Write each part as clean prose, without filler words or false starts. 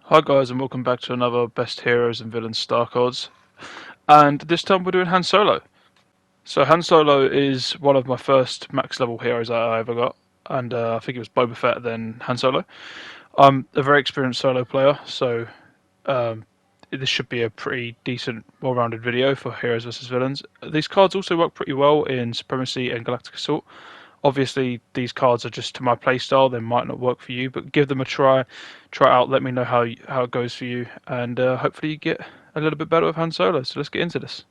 Hi guys, and welcome back to another Best Heroes and Villains Star Cards. And this time we're doing Han Solo. So Han Solo is one of my first max level heroes I ever got, and I think it was Boba Fett then Han Solo. I'm a very experienced solo player, so this should be a pretty decent, well-rounded video for heroes versus villains. These cards also work pretty well in Supremacy and Galactic Assault. Obviously, these cards are just to my playstyle. They might not work for you, but give them a try. Try it out. Let me know how it goes for you, and hopefully you get a little bit better with Han Solo. So let's get into this.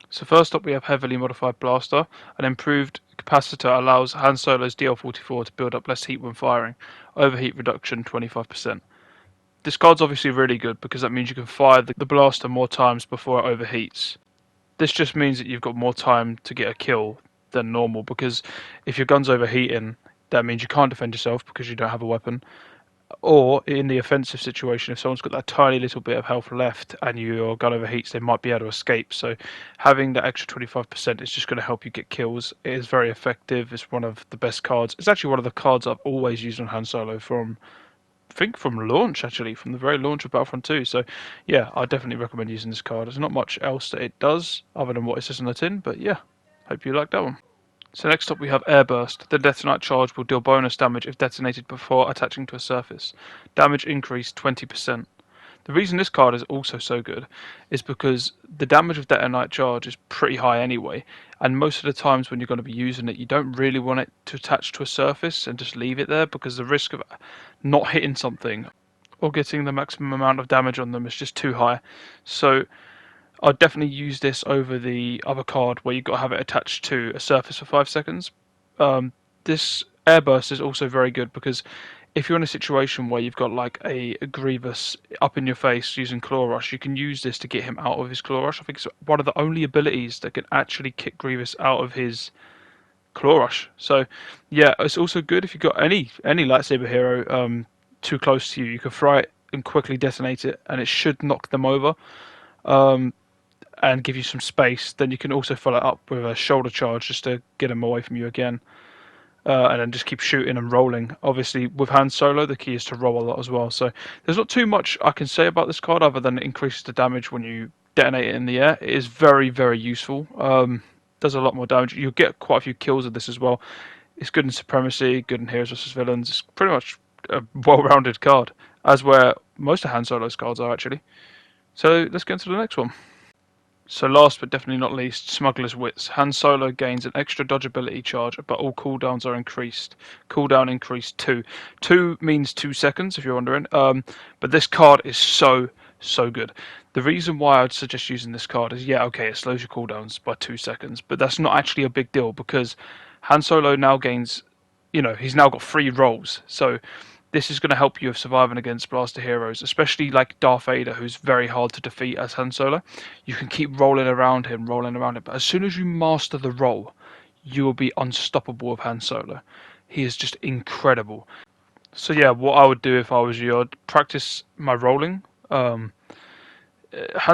So first up, we have Heavily Modified Blaster. An improved capacitor allows Han Solo's 𝗕𝗶𝘀𝘁 to build up less heat when firing. Overheat reduction 25%. This card's obviously really good because that means you can fire the blaster more times before it overheats. This just means that you've got more time to get a kill than normal, because if your gun's overheating, that means you can't defend yourself because you don't have a weapon. Or in the offensive situation, if someone's got that tiny little bit of health left and your gun overheats, they might be able to escape. So having that extra 25% is just going to help you get kills. It is very effective. It's one of the best cards. It's actually one of the cards I've always used on Han Solo from launch, actually, from the very launch of Battlefront 2. So yeah, I definitely recommend using this card. There's not much else that it does other than what it says on the tin, but yeah, hope you like that one. So next up we have Air Burst. The Detonite charge will deal bonus damage if detonated before attaching to a surface. Damage increased 20%. The reason this card is also so good is because the damage of Detonite charge is pretty high anyway, and most of the times when you're going to be using it, you don't really want it to attach to a surface and just leave it there, because the risk of not hitting something or getting the maximum amount of damage on them is just too high. So I'd definitely use this over the other card where you've got to have it attached to a surface for 5 seconds. This airburst is also very good because if you're in a situation where you've got like a Grievous up in your face using Claw Rush, you can use this to get him out of his Claw Rush. I think it's one of the only abilities that can actually kick Grievous out of his Claw Rush. So yeah, it's also good if you've got any lightsaber hero too close to you. You can fry it and quickly detonate it, and it should knock them over. And give you some space. Then you can also follow it up with a shoulder charge just to get them away from you again, and then just keep shooting and rolling. Obviously, with Han Solo, the key is to roll a lot as well. So there's not too much I can say about this card other than it increases the damage when you detonate it in the air. It is very, very useful. Does a lot more damage. You'll get quite a few kills with this as well. It's good in Supremacy, good in Heroes vs Villains. It's pretty much a well-rounded card, as where most of Han Solo's cards are actually. So let's get into the next one. So last but definitely not least, Smugglers' Wits. Han Solo gains an extra dodgeability charge, but all cooldowns are increased. Cooldown increased 2. 2 means 2 seconds, if you're wondering. But this card is so good. The reason why I'd suggest using this card is, yeah, okay, it slows your cooldowns by 2 seconds, but that's not actually a big deal because Han Solo now gains, he's now got 3 rolls. So this is going to help you with surviving against blaster heroes, especially like Darth Vader, who's very hard to defeat as Han Solo. You can keep rolling around him, but as soon as you master the roll, you will be unstoppable with Han Solo. He is just incredible. So yeah, what I would do if I was you, I'd practice my rolling. Han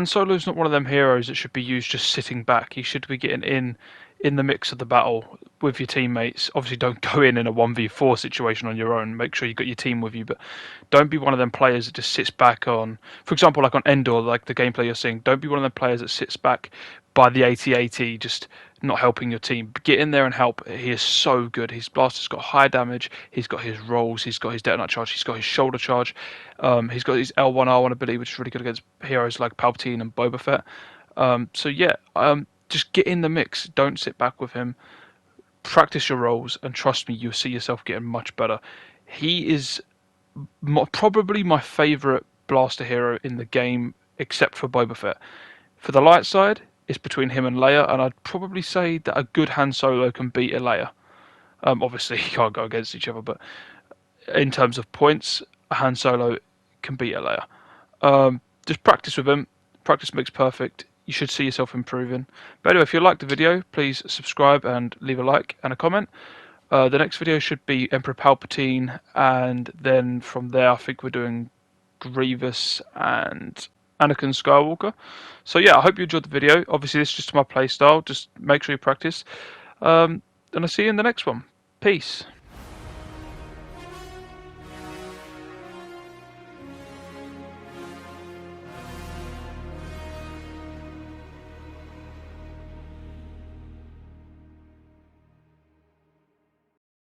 Solo is not one of them heroes that should be used just sitting back. He should be getting in the mix of the battle with your teammates. Obviously, don't go in a 1v4 situation on your own. Make sure you got your team with you, but don't be one of them players that just sits back on, for example, like on Endor, like the gameplay you're seeing. Don't be one of them players that sits back by the AT-AT, just not helping your team. Get in there and help. He is so good. His blaster's got high damage. He's got his rolls. He's got his detonite charge. He's got his shoulder charge. He's got his L1R1 ability, which is really good against heroes like Palpatine and Boba Fett. So yeah, just get in the mix. Don't sit back with him. Practice your rolls, and trust me, you'll see yourself getting much better. He is probably my favourite blaster hero in the game, except for Boba Fett. For the light side, it's between him and Leia, and I'd probably say that a good Han Solo can beat a Leia. Obviously, you can't go against each other, but in terms of points, a Han Solo can beat a Leia. Just practice with him. Practice makes perfect. You should see yourself improving. But anyway, if you liked the video, please subscribe and leave a like and a comment. The next video should be Emperor Palpatine, and then from there I think we're doing Grievous and Anakin Skywalker. So yeah, I hope you enjoyed the video. Obviously this is just my playstyle. Just make sure you practice. And I'll see you in the next one. Peace.